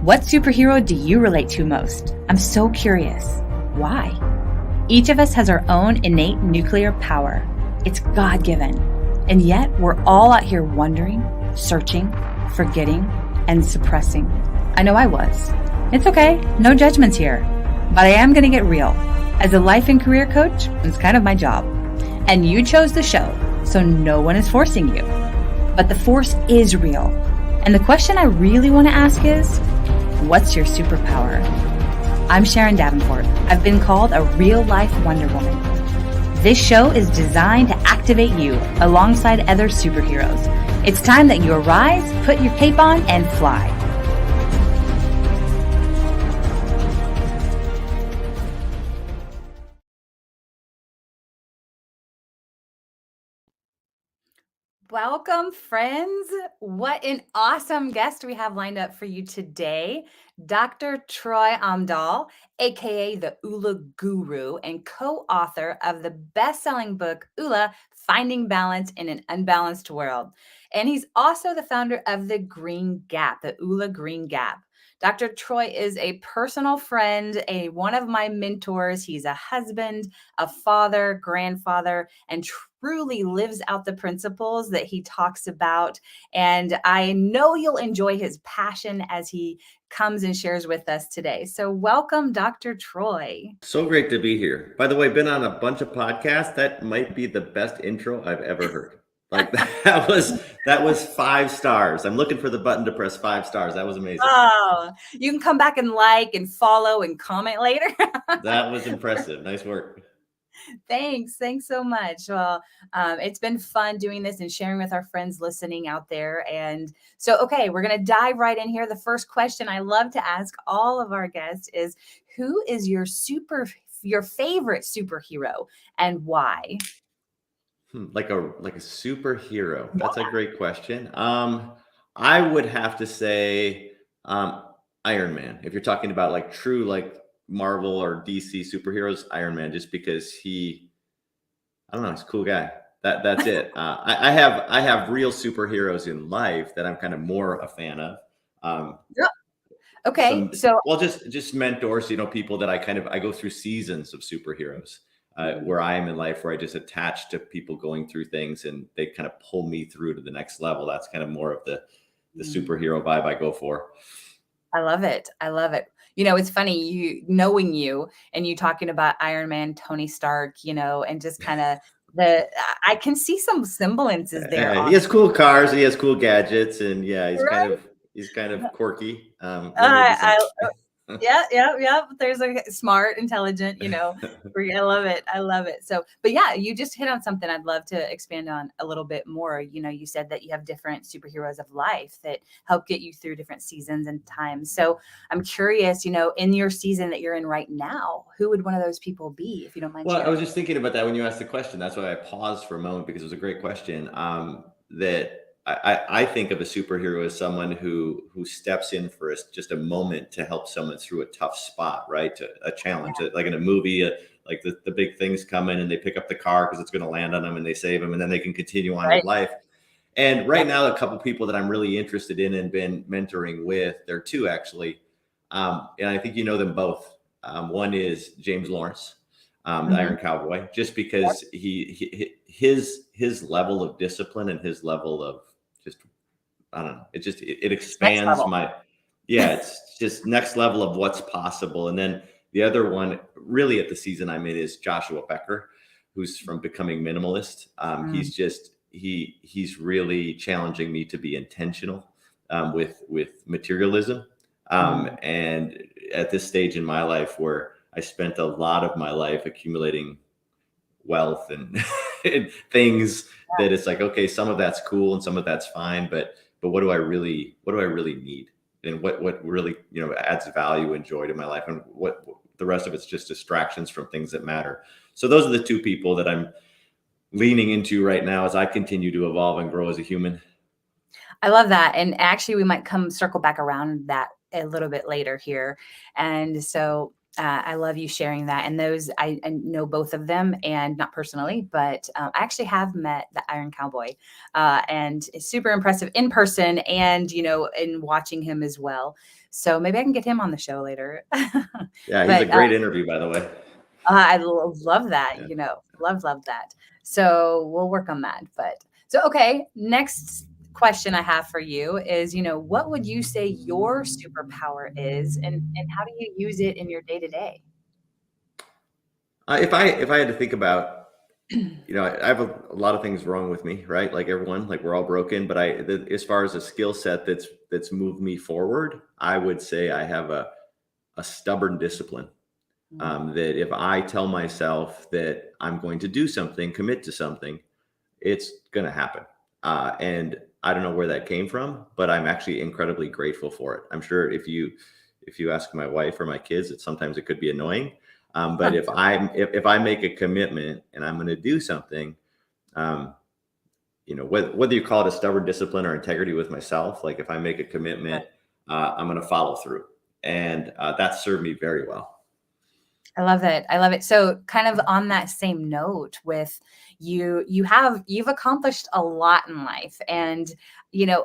What superhero do you relate to most? I'm so curious. Why? Each of us has our own innate nuclear power. It's God-given. And yet we're all out here wondering, searching, forgetting, and suppressing. I know I was. It's okay. No judgments here. But I am going to get real. As a life and career coach, it's kind of my job. And you chose the show, so no one is forcing you. But the force is real. And the question I really want to ask is, what's your superpower? I'm Sharon Davenport. I've been called a real-life Wonder Woman. This show is designed to activate you alongside other superheroes. It's time that you arise, put your cape on, and fly. Welcome, friends. What an awesome guest we have lined up for you today. Dr. Troy Amdahl, aka the ULA Guru and co-author of the best-selling book, ULA, Finding Balance in an Unbalanced World. And he's also the founder of the Green Gap, the ULA Green Gap. Dr. Troy is a personal friend, one of my mentors. He's a husband, a father, grandfather, and truly lives out the principles that he talks about. And I know you'll enjoy his passion as he comes and shares with us today. So welcome, Dr. Troy. So great to be here. By the way, been on a bunch of podcasts. That might be the best intro I've ever heard. Like that was 5 stars. I'm looking for the button to press 5 stars. That was amazing. Oh, you can come back and like and follow and comment later. That was impressive. Nice work. Thanks so much. Well, it's been fun doing this and sharing with our friends listening out there. And so, okay, we're going to dive right in here. The first question I love to ask all of our guests is, who is your favorite superhero and why? Like a superhero. That's a great question. I would have to say Iron Man. If you're talking about like true like Marvel or DC superheroes, Iron Man, just because I don't know, he's a cool guy. That's it. I have real superheroes in life that I'm kind of more a fan of. Yep. Okay, Just mentors, people that I go through seasons of superheroes. Where I am in life, where I just attach to people going through things and they kind of pull me through to the next level. That's kind of more of the superhero vibe I go for. I love it. It's funny, knowing you and you talking about Iron Man, Tony Stark, and just kind of I can see some semblances there. He has cool cars, he has cool gadgets, and yeah, he's kind of quirky. Yeah. There's a smart, intelligent, I love it. So, but yeah, you just hit on something I'd love to expand on a little bit more. You said that you have different superheroes of life that help get you through different seasons and times. So I'm curious, in your season that you're in right now, who would one of those people be, if you don't mind Well, sharing? I was just thinking about that when you asked the question. That's why I paused for a moment, because it was a great question. That I think of a superhero as someone who steps in for just a moment to help someone through a tough spot, right? To a challenge, like in a movie, like the big thing's coming and they pick up the car because it's going to land on them and they save them and then they can continue on with life. And right now, a couple people that I'm really interested in and been mentoring with, there are two actually, and I think you know them both. One is James Lawrence, the Iron Cowboy, just because his level of discipline and his level of just, I don't know, it expands it's just next level of what's possible. And then the other one, really at the season I'm in, is Joshua Becker, who's from Becoming Minimalist. He's really challenging me to be intentional with materialism. And at this stage in my life, where I spent a lot of my life accumulating wealth and, and things, that it's like, okay, some of that's cool and some of that's fine, but what do I really need, and what really adds value and joy to my life, and what the rest of it's just distractions from things that matter. So those are the two people that I'm leaning into right now as I continue to evolve and grow as a human. I love that. And actually, we might circle back around that a little bit later here. And so I love you sharing that. And those, I know both of them, and not personally, but I actually have met the Iron Cowboy, and it's super impressive in person and, in watching him as well. So maybe I can get him on the show later. Yeah, he's a But great interview, by the way. love that, Yeah. love that. So we'll work on that. But so, okay, next question I have for you is, what would you say your superpower is, and how do you use it in your day to day? If I had to think about, I have a lot of things wrong with me, right? Like everyone, like we're all broken. But as far as a skill set that's moved me forward, I would say I have a stubborn discipline. That if I tell myself that I'm going to do something, commit to something, it's going to happen. And I don't know where that came from, but I'm actually incredibly grateful for it. I'm sure if you ask my wife or my kids, sometimes it could be annoying. But if I make a commitment and I'm going to do something, um, whether you call it a stubborn discipline or integrity with myself, like if I make a commitment, I'm going to follow through, and that served me very well. I love it. I love it. So kind of on that same note with you, you've accomplished a lot in life. And,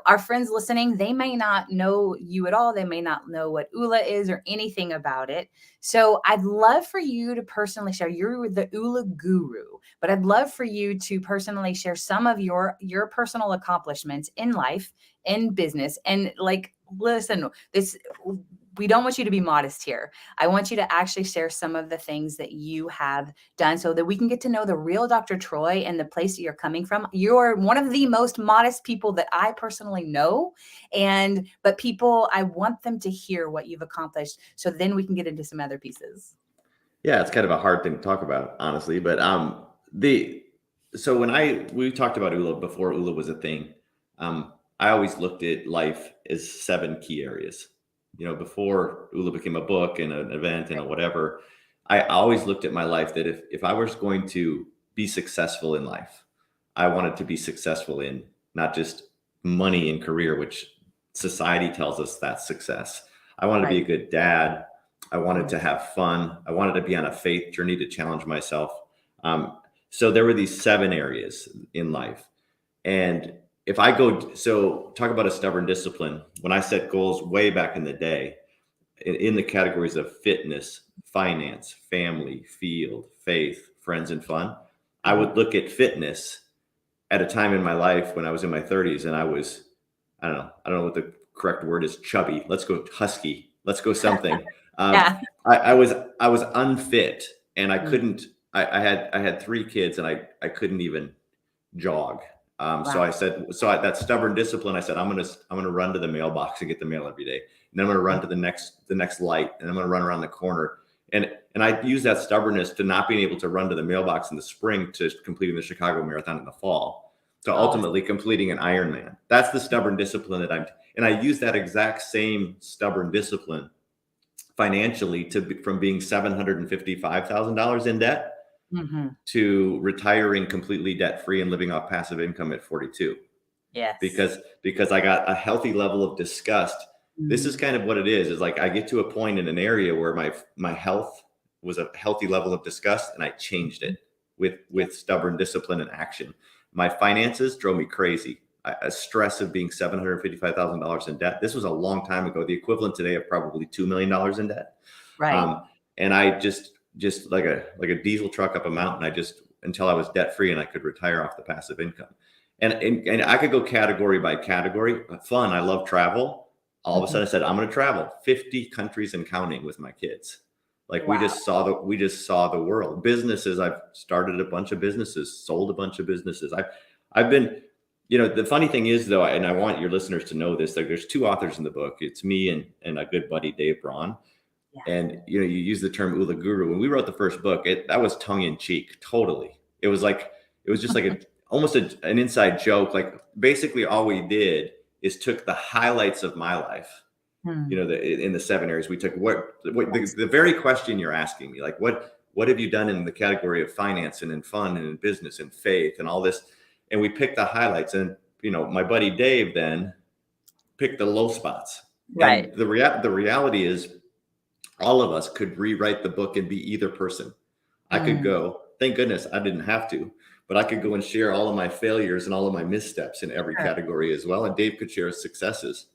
our friends listening, they may not know you at all. They may not know what ULA is or anything about it. So I'd love for you to personally share. You're the ULA guru, but I'd love for you to personally share some of your personal accomplishments in life, in business. And like, listen, we don't want you to be modest here. I want you to actually share some of the things that you have done so that we can get to know the real Dr. Troy and the place that you're coming from. You're one of the most modest people that I personally know. But people, I want them to hear what you've accomplished. So then we can get into some other pieces. Yeah, it's kind of a hard thing to talk about, honestly. But the so when we talked about ULA before ULA was a thing, I always looked at life as 7 key areas. Before ULA became a book and an event and a whatever, I always looked at my life that if I was going to be successful in life, I wanted to be successful in not just money and career, which society tells us that's success. I wanted to be a good dad. I wanted to have fun. I wanted to be on a faith journey to challenge myself. So there were these 7 areas in life. And if I talk about a stubborn discipline, when I set goals way back in the day, in the categories of fitness, finance, family, field, faith, friends, and fun, I would look at fitness at a time in my life when I was in my 30s and I don't know what the correct word is, chubby. Let's go husky. Let's go something. Yeah. I was unfit and I couldn't. I had 3 kids and I couldn't even jog. So I said, that stubborn discipline, I said, I'm gonna run to the mailbox and get the mail every day. And then I'm gonna run to the next light, and I'm gonna run around the corner. And I use that stubbornness to not being able to run to the mailbox in the spring to completing the Chicago Marathon in the fall to ultimately completing an Ironman. That's the stubborn discipline and I use that exact same stubborn discipline financially from being $755,000 in debt to retiring completely debt free and living off passive income at 42. Yes. Because I got a healthy level of disgust. This is kind of what it is like I get to a point in an area where my health was a healthy level of disgust, and I changed it with stubborn discipline and action. My finances drove me crazy. A stress of being $755,000 in debt. This was a long time ago. The equivalent today of probably $2 million in debt. Right. And I just like a diesel truck up a mountain. Until I was debt free and I could retire off the passive income. And I could go category by category. Fun. I love travel. All of a sudden I said, I'm going to travel 50 countries and counting with my kids. Like we just saw the world. Businesses. I've started a bunch of businesses, sold a bunch of businesses. I've been, the funny thing is though, and I want your listeners to know this, like there's 2 authors in the book. It's me and a good buddy, Dave Braun. Yeah. And you use the term ULA guru. When we wrote the first book, that was tongue in cheek. Totally. It was just like almost an inside joke. Like basically all we did is took the highlights of my life, in the 7 areas. We took the very question you're asking me, like what have you done in the category of finance and in fun and in business and faith and all this. And we picked the highlights, and, my buddy Dave then picked the low spots. Right. And the reality is, all of us could rewrite the book and be either person. I could Mm, go, thank goodness I didn't have to, but I could go and share all of my failures and all of my missteps in every sure. category as well. And Dave could share his successes.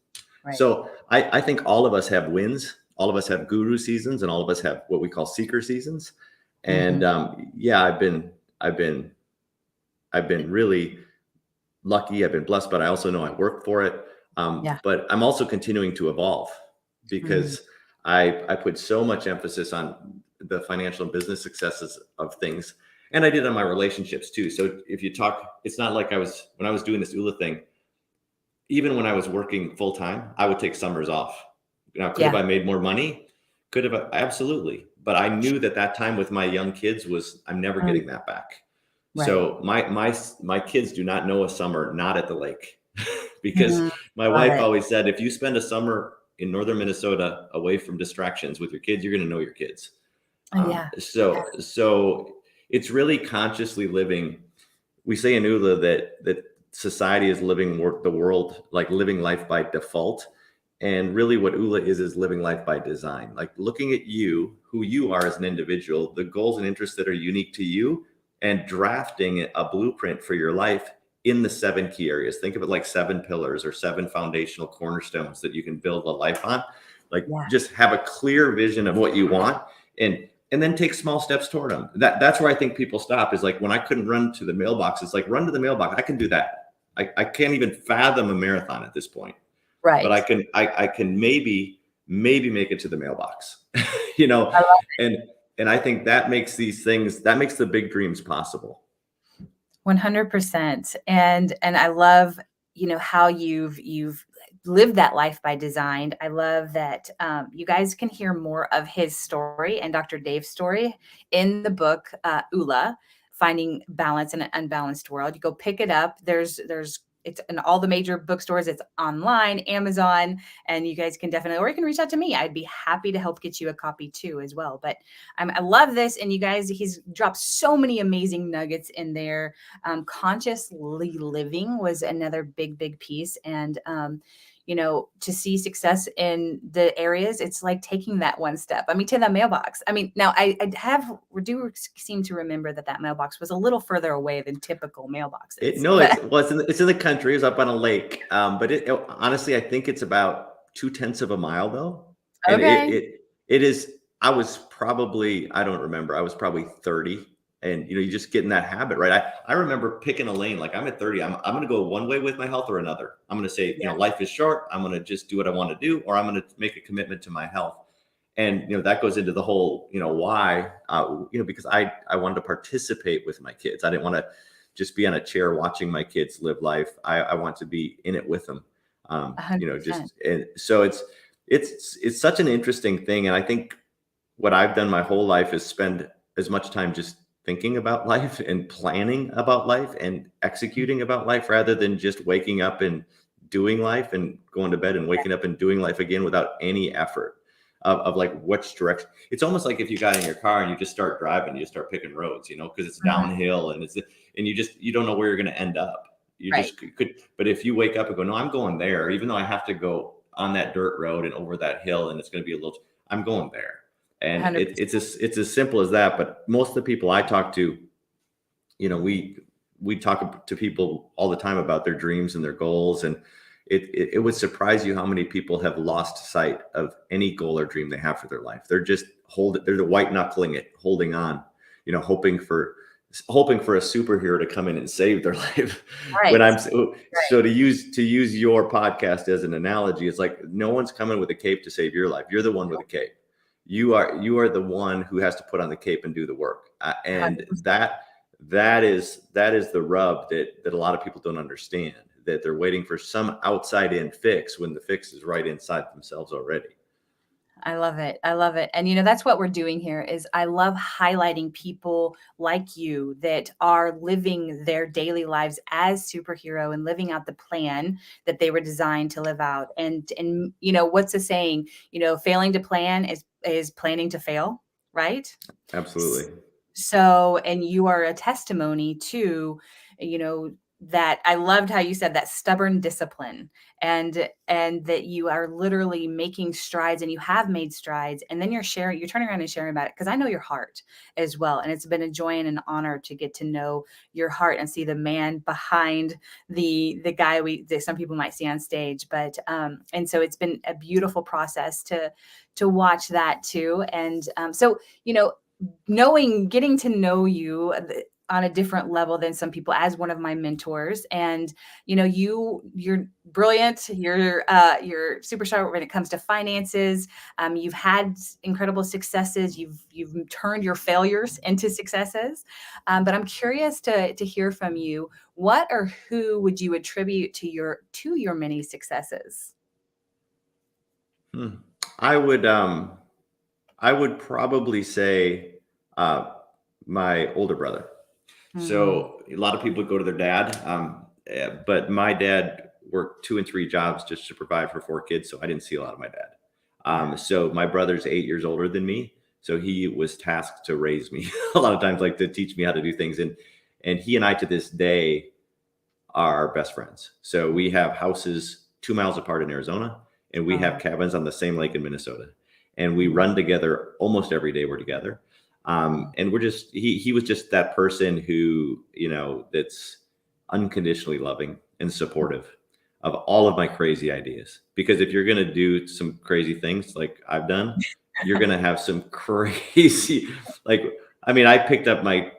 Right. So I think all of us have wins, all of us have guru seasons, and all of us have what we call seeker seasons. And Hmm. yeah, I've been, I've been really lucky. I've been blessed, but I also know I work for it. Yeah. But I'm also continuing to evolve Mm, because I put so much emphasis on the financial and business successes of things. And I did on my relationships too. So if you talk, it's not like when I was doing this ULA thing, even when I was working full time, I would take summers off. Now, could have yeah. I made more money? Could have, absolutely. But I knew that that time with my young kids was, I'm never Mm, getting that back. right. So my kids do not know a summer not at the lake, because Mm, my love wife it. always said, if you spend a summer in northern Minnesota away from distractions with your kids, you're going to know your kids. Oh, yeah. So it's really consciously living. We say in ULA that society is living the world, like living life by default. And really what ULA is living life by design, like looking at you, who you are as an individual, the goals and interests that are unique to you, and drafting a blueprint for your life in the 7 key areas. Think of it like 7 pillars or 7 foundational cornerstones that you can build a life on. Like Yeah. just have a clear vision of what you want, and then take small steps toward them. That's where I think people stop, is like when I couldn't run to the mailbox, it's like run to the mailbox. I can do that. I can't even fathom a marathon at this point, but Right. I can maybe make it to the mailbox, you know, I love and and I think that makes these things, that makes the big dreams possible. 100%. And I love, how you've lived that life by design. I love that you guys can hear more of his story and Dr. Dave's story in the book ULA, Finding Balance in an Unbalanced World. You go pick it up. There's it's in all the major bookstores. It's online, Amazon, and you guys can definitely, or you can reach out to me. I'd be happy to help get you a copy too, as well. But I love this, and you guys, he's dropped so many amazing nuggets in there. Consciously living was another big piece. And, to see success in the areas, it's like taking that one step. I mean, to the mailbox. I mean, now we do seem to remember that mailbox was a little further away than typical It mailboxes. no, But it's in the country. It's up on a lake. But honestly, I think it's about 2/10 of a mile though, and okay. it is. I was probably, I don't remember. I was probably 30, and you just get in that habit, right? I remember picking a lane. Like I'm at 30. I'm going to go one way with my health or another. I'm going to say, Yeah. life is short. I'm going to just do what I want to do, or I'm going to make a commitment to my health. And that goes into the whole, why, because I wanted to participate with my kids. I didn't want to just be on a chair watching my kids live life. I want to be in it with them. 100%. And so it's such an interesting thing. And I think what I've done my whole life is spend as much time just thinking about life and planning about life and executing about life, rather than just waking up and doing life and going to bed and waking up and doing life again without any effort of like which direction. It's almost like if you got in your car and you just start driving, you start picking roads, because it's Mhm. downhill, and you don't know where you're going to end up. You Right. just could, but if you wake up and go, no, I'm going there, even though I have to go on that dirt road and over that hill, and it's going to be a little, I'm going there. And 100%. it's as simple as that. But most of the people I talk to, we talk to people all the time about their dreams and their goals, and it would surprise you how many people have lost sight of any goal or dream they have for their life. They're just they're the white knuckling it, holding on, hoping for a superhero to come in and save their life. When Right. I'm so to use your podcast as an analogy, it's like no one's coming with a cape to save your life. You're the one with a cape. You are the one who has to put on the cape and do the work. And 100%. that is the rub that a lot of people don't understand, that they're waiting for some outside in fix when the fix is right inside themselves already. I love it. I love it. And that's what we're doing here is I love highlighting people like you that are living their daily lives as superhero and living out the plan that they were designed to live out. And what's the saying? Failing to plan is planning to fail, right? S- Absolutely. So, and you are a testimony to, you know, that I loved how you said that stubborn discipline, and that you are literally making strides, and you have made strides, and then you're turning around and sharing about it, because I know your heart as well, and it's been a joy and an honor to get to know your heart and see the man behind the guy that some people might see on stage. But and so it's been a beautiful process to watch that too. And so, getting to know you on a different level than some people, as one of my mentors. And you're brilliant, you're super sharp when it comes to finances. You've had incredible successes, you've turned your failures into successes. But I'm curious to hear from you, what or who would you attribute to your many successes? Hmm. I would I would probably say my older brother. Mm, So a lot of people go to their dad, but my dad worked 2 and 3 jobs just to provide for 4 kids, so I didn't see a lot of my dad. yeah. So my brother's 8 years older than me, so he was tasked to raise me a lot of times, like to teach me how to do things, and he and I to this day are best friends. So we have houses 2 miles apart in Arizona, and we have Oh, cabins on the same lake in Minnesota, and we mm, run together almost every day. We're together, oh, and we're just he was just that person who that's unconditionally loving and supportive of all of my crazy ideas. Because if you're gonna do some crazy things like I've done, you're gonna have some crazy like I mean, I picked up my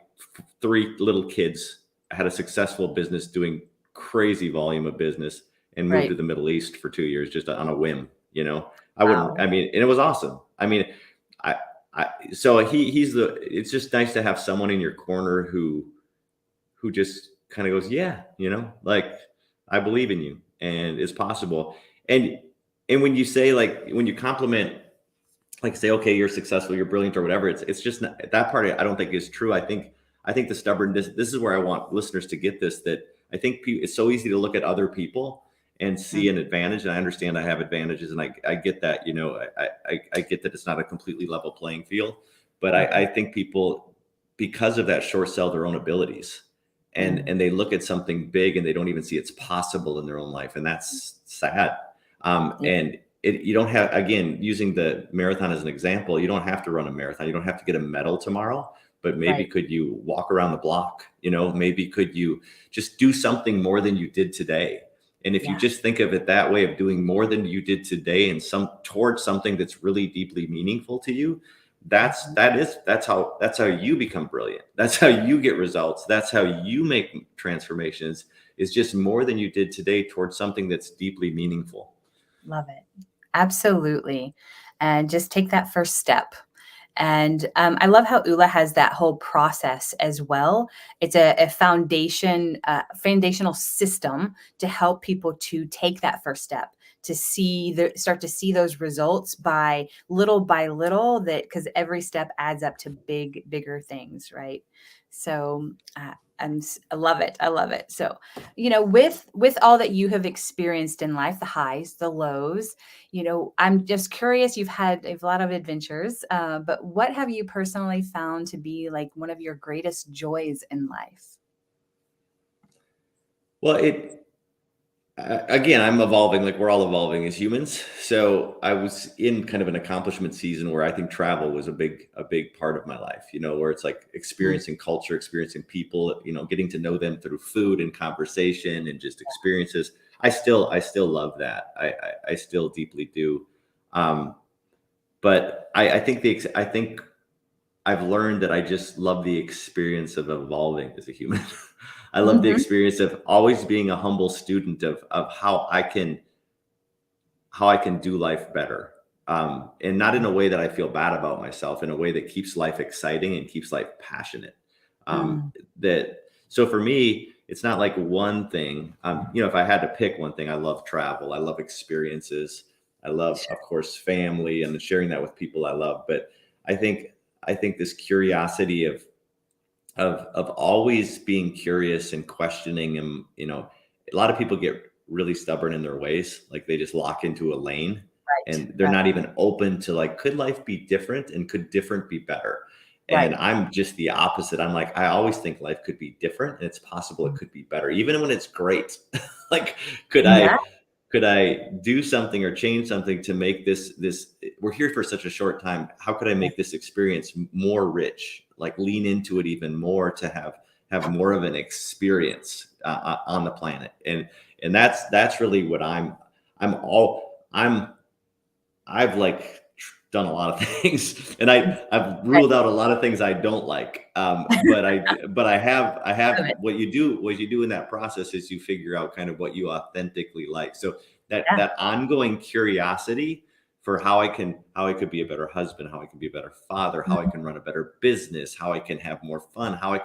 3 little kids, had a successful business doing crazy volume of business, and moved to right. the Middle East for 2 years just on a whim. I wouldn't. Wow. I mean, and it was awesome. I mean, I, so he's the. It's just nice to have someone in your corner who just kind of goes, yeah, like I believe in you and it's possible. And when you say like when you compliment, like say, okay, you're successful, you're brilliant, or whatever. It's just not, that part I don't think is true. I think the stubbornness. This is where I want listeners to get this. That I think it's so easy to look at other people and see Mm, an advantage. And I understand I have advantages, and I get that. I get that it's not a completely level playing field, but I mhm, think people, because of that, short sell their own abilities, and mm, and they look at something big and they don't even see it's possible in their own life, and that's sad. yeah, And you don't have, again, using the marathon as an example, you don't have to run a marathon. You don't have to get a medal tomorrow, but maybe right. could you walk around the block? Maybe could you just do something more than you did today? And if you Yeah. just think of it that way, of doing more than you did today and some towards something that's really deeply meaningful to you, that's Mhm. that is that's how you become brilliant. That's how you get results. That's how you make transformations, is just more than you did today towards something that's deeply meaningful. Love it. Absolutely. And just take that first step. And I love how ULA has that whole process as well. It's a foundational system to help people to take that first step, to start to see those results by little, that because every step adds up to bigger things, right? So I love it. I love it. So, with all that you have experienced in life, the highs, the lows, I'm just curious. You've had a lot of adventures, but what have you personally found to be like one of your greatest joys in life? Well, again, I'm evolving, like we're all evolving as humans. So I was in kind of an accomplishment season where I think travel was a big part of my life, where it's like Mm, experiencing culture, experiencing people, getting to know them through food and conversation and just experiences. I still love that. I still deeply do. Um, but I think I've learned that I just love the experience of evolving as a human. I love the mhm, experience of always being a humble student of how I can do life better. And not in a way that I feel bad about myself, in a way that keeps life exciting and keeps life passionate. mm, That so for me, it's not like one thing. If I had to pick one thing, I love travel. I love experiences. I love, sure, of course, family and sharing that with people I love. But I think I think this curiosity of always being curious and questioning, and a lot of people get really stubborn in their ways, like they just lock into a lane right, and they're right, not even open to, like, could life be different and could different be better? And Right. I'm just the opposite. I'm like, I always think life could be different, and it's possible it could be better, even when it's great. Like, could Yeah. I could I do something or change something to make this we're here for such a short time. How could I make this experience more rich? Like, lean into it even more to have more of an experience on the planet. And that's really what I'm all I'm I've like done a lot of things, and I've Right. ruled out a lot of things I don't like. But I have what you do in that process is you figure out kind of what you authentically like. So Yeah. that ongoing curiosity for how I could be a better husband, how I can be a better father, how I Mhm. can run a better business, how I can have more fun, how I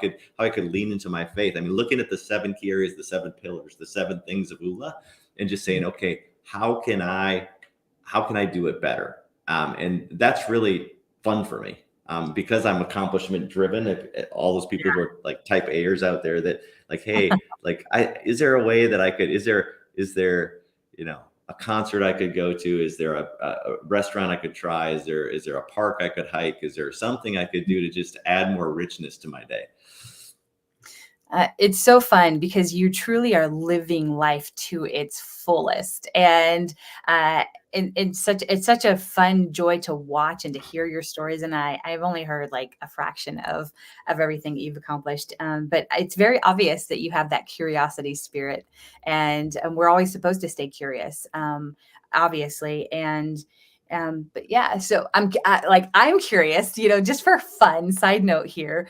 could lean into my faith. I mean, looking at the 7 key areas, the 7 pillars, the 7 things of ULA, and just saying, okay, how can I do it better? And that's really fun for me, because I'm accomplishment driven. If all those people who are like type A'ers out there that like, hey, like, is there a way that I could? Is there a concert I could go to? Is there a restaurant I could try? Is there a park I could hike? Is there something I could do to just add more richness to my day? It's so fun because you truly are living life to its fullest, uh, and it's such a fun joy to watch and to hear your stories. And I've only heard like a fraction of everything that you've accomplished, but it's very obvious that you have that curiosity spirit, and we're always supposed to stay curious, obviously. But yeah, so I'm curious, just for fun side note here,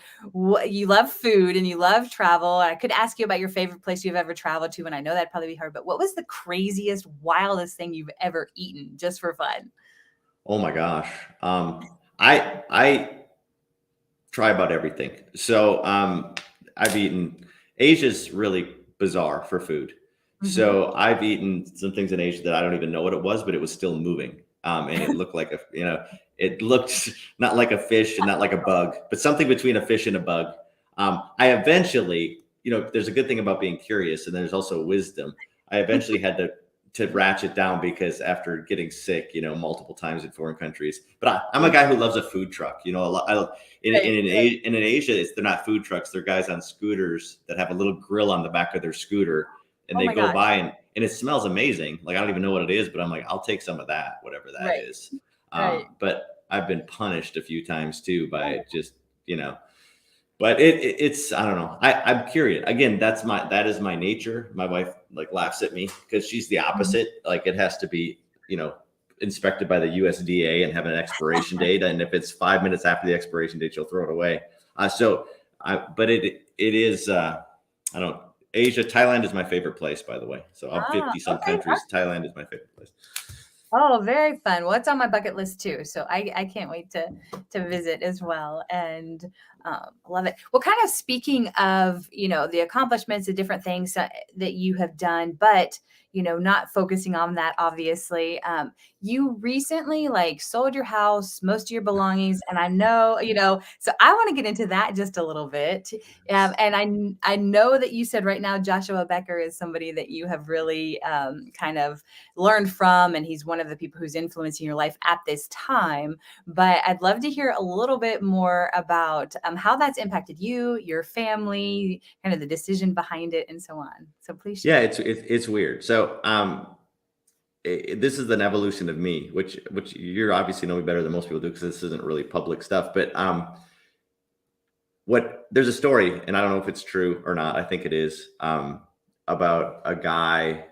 you love food and you love travel. I could ask you about your favorite place you've ever traveled to, and I know that'd probably be hard, but what was the craziest, wildest thing you've ever eaten just for fun? Oh my gosh. I try about everything. So I've eaten Asia's really bizarre for food. Hmm. So I've eaten some things in Asia that I don't even know what it was, but it was still moving. And it looked like it looked not like a fish and not like a bug, but something between a fish and a bug. I eventually, there's a good thing about being curious, and there's also wisdom. I eventually had to ratchet down because after getting sick, multiple times in foreign countries. But I'm a guy who loves a food truck. A lot, Right, right. in Asia, they're not food trucks. They're guys on scooters that have a little grill on the back of their scooter, and Oh they my go gosh. by and it smells amazing. Like, I don't even know what it is, but I'm like, I'll take some of that, whatever that Right, is. right. But I've been punished a few times too Oh, by just but it's I don't know. I'm curious. Again, that is my nature. My wife like laughs at me because she's the mhm. opposite. Like, it has to be, inspected by the USDA and have an expiration date. And if it's 5 minutes after the expiration date, she'll throw it away. But it is I don't Asia. Thailand is my favorite place, by the way. So of Ah, 50 some okay. countries, Thailand is my favorite place. Oh, very fun. Well, it's on my bucket list too, so I can't wait to visit as well, and love it. Well, kind of speaking of the accomplishments, the different things that you have done, but not focusing on that, obviously. You recently like sold your house, most of your belongings, and I know So I want to get into that just a little bit, and I know that you said right now Joshua Becker is somebody that you have really kind of learned from, and he's one of the people who's influencing your life at this time. But I'd love to hear a little bit more about how that's impacted you, your family, kind of the decision behind it, and so on. So please Yeah, share. it's weird. So this is an evolution of me, which you're obviously know me better than most people do because this isn't really public stuff. But what there's a story, and I don't know if it's true or not. I think it is, about a guy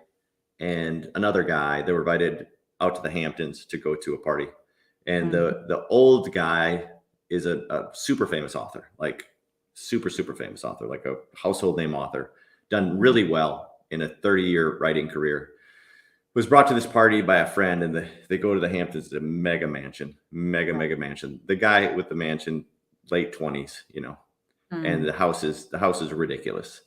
and another guy. They were invited out to the Hamptons to go to a party, and Mhm. the old guy is a super famous author, like super famous author, like a household name author, done Mhm. really well in a 30-year writing career. Was brought to this party by a friend, and they go to the Hamptons, it's a mega mansion, mega mansion. The guy with the mansion, late 20s, and Mhm. the house is ridiculous.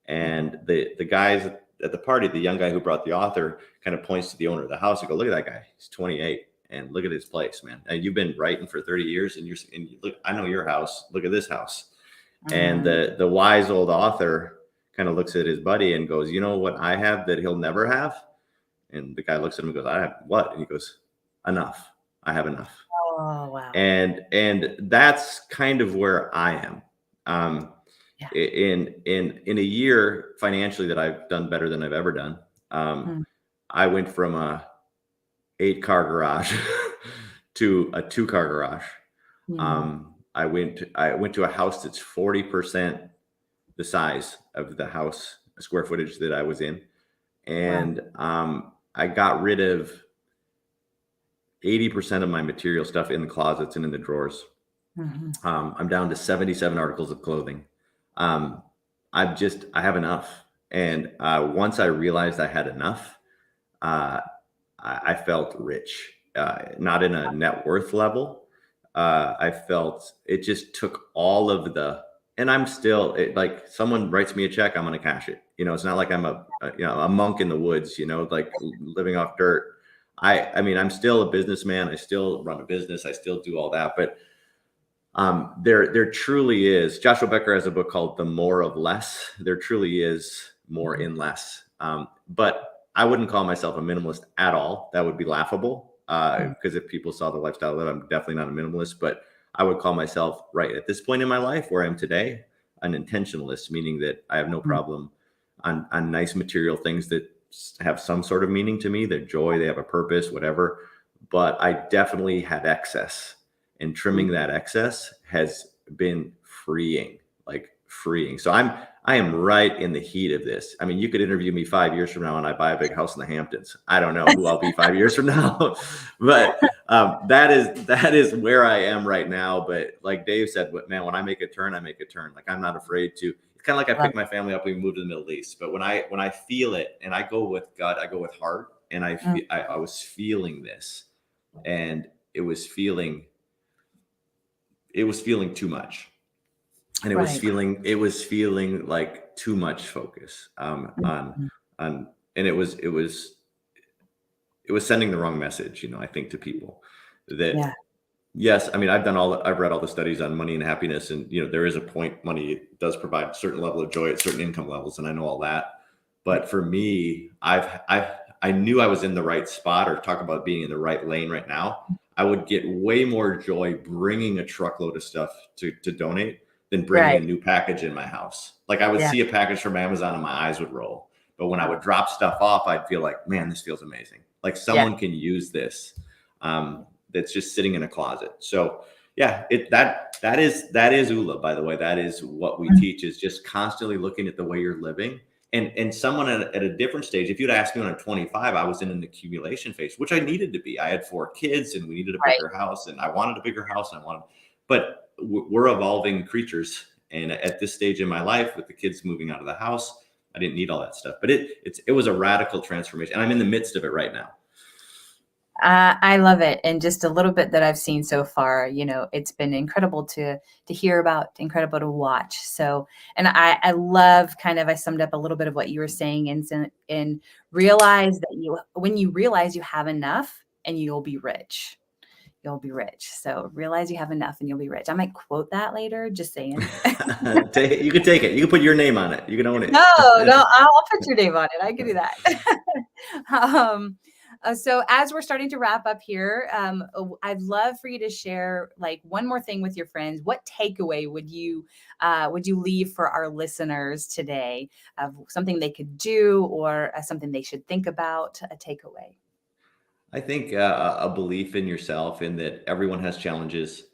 And the guys at the party, the young guy who brought the author, kind of points to the owner of the house and go, "Look at that guy. He's 28, and look at his place, man. And you've been writing for 30 years, and you look. I know your house. Look at this house." And Mhm. the wise old author kind of looks at his buddy and goes, "You know what I have that he'll never have?" And the guy looks at him and goes, "I have what?" And he goes, "Enough. I have enough." Oh, wow. And that's kind of where I am. Um, Yeah. in a year financially that I've done better than I've ever done. Um, Mm, I went from a 8-car garage to a 2-car garage. mm, I went to a house that's 40% the size of the house square footage that I was in, wow. and I got rid of 80% of my material stuff in the closets and in the drawers. Mhm. I'm down to 77 articles of clothing. Um, I have enough. And once I realized I had enough, uh, I felt rich, not in a net worth level. I felt it just took all of and I'm still like someone writes me a check, I'm going to cash it. It's not like I'm a monk in the woods, like living off dirt. I mean, I'm still a businessman. I still run a business. I still do all that, but there truly is. Joshua Becker has a book called The More of Less. There truly is more Mhm. in less. But I wouldn't call myself a minimalist at all. That would be laughable. Mm, Because if people saw the lifestyle that I'm definitely not a minimalist, but I would call myself right at this point in my life where I am today, an intentionalist, meaning that I have no mm, problem on nice material things that have some sort of meaning to me. They're joy, they have a purpose, whatever. But I definitely had excess, and trimming mm. that excess has been freeing, like freeing. So I am right in the heat of this. I mean, you could interview me 5 years from now and I buy a big house in the Hamptons. I don't know who I'll be 5 years from now, but that is where I am right now. But like Dave said, man, when I make a turn, I make a turn. Like I'm not afraid to. It's kind of like I Love picked my family up and we moved to the Middle East. But when I feel it, and I go with gut, I go with heart, and it. Mm, I was feeling this, and it was feeling too much, and right. it was feeling like too much focus Mm, mm. on and it was sending the wrong message, I think, to people that Yeah. yes, I mean, I've read all the studies on money and happiness, and there is a point. Money does provide a certain level of joy at certain income levels, and I know all that. But for me, I knew I was in the right spot, or talk about being in the right lane right now. I would get way more joy bringing a truckload of stuff to donate than bringing Right. a new package in my house. Like I would Yeah. see a package from Amazon and my eyes would roll. But when I Wow. would drop stuff off, I'd feel like, man, this feels amazing. Like Yeah. someone can use this. That's just sitting in a closet. So yeah, that is ULA, by the way. That is what we Mm, teach, is just constantly looking at the way you're living. And someone at a different stage, if you'd asked me when I'm 25, I was in an accumulation phase, which I needed to be. I had 4 kids and we needed a right. bigger house, and I wanted a bigger house, and but we're evolving creatures. And at this stage in my life, with the kids moving out of the house, I didn't need all that stuff. But it was a radical transformation, and I'm in the midst of it right now. I love it, and just a little bit that I've seen so far, it's been incredible to hear about, incredible to watch. So, and I love kind of I summed up a little bit of what you were saying, and realize that when you realize you have enough, and you'll be rich. You'll be rich. So realize you have enough, and you'll be rich. I might quote that later. Just saying. You can take it. You can put your name on it. You can own No, it. no, I'll put your name on it. I can do that. um, so as we're starting to wrap up here, I'd love for you to share like one more thing with your friends. What takeaway would you leave for our listeners today of something they could do, or something they should think about? A takeaway. I think a belief in yourself, in that everyone has challenges.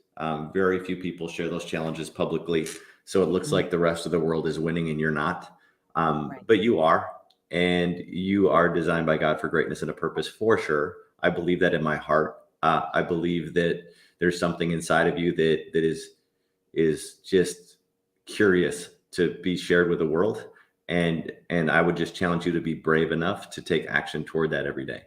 Very few people share those challenges publicly. So it looks Mm, like the rest of the world is winning and you're not. right. But you are, and you are designed by God for greatness and a purpose, for sure. I believe that in my heart. I believe that there's something inside of you that is just curious to be shared with the world. And I would just challenge you to be brave enough to take action toward that every day.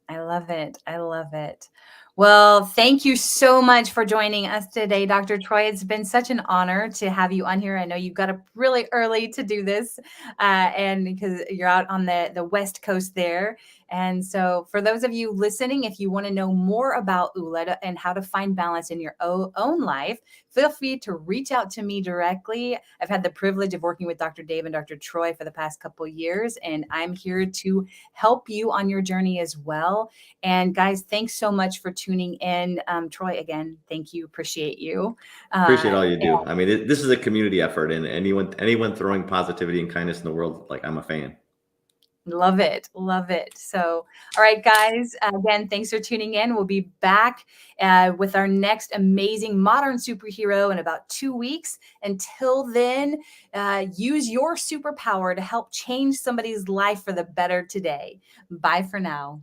I love it. I love it. Well, thank you so much for joining us today, Dr. Troy. It's been such an honor to have you on here. I know you got up really early to do this, and because you're out on the West Coast there. And so for those of you listening, if you want to know more about ULA and how to find balance in your own life, feel free to reach out to me directly. I've had the privilege of working with Dr. Dave and Dr. Troy for the past couple of years, and I'm here to help you on your journey as well. And guys, thanks so much for tuning in. Troy, again, thank you. Appreciate you. Appreciate all you do. I mean, this is a community effort, and anyone throwing positivity and kindness in the world, like, I'm a fan. Love it. Love it. So, all right, guys, again, thanks for tuning in. We'll be back with our next amazing modern superhero in about 2 weeks. Until then, use your superpower to help change somebody's life for the better today. Bye for now.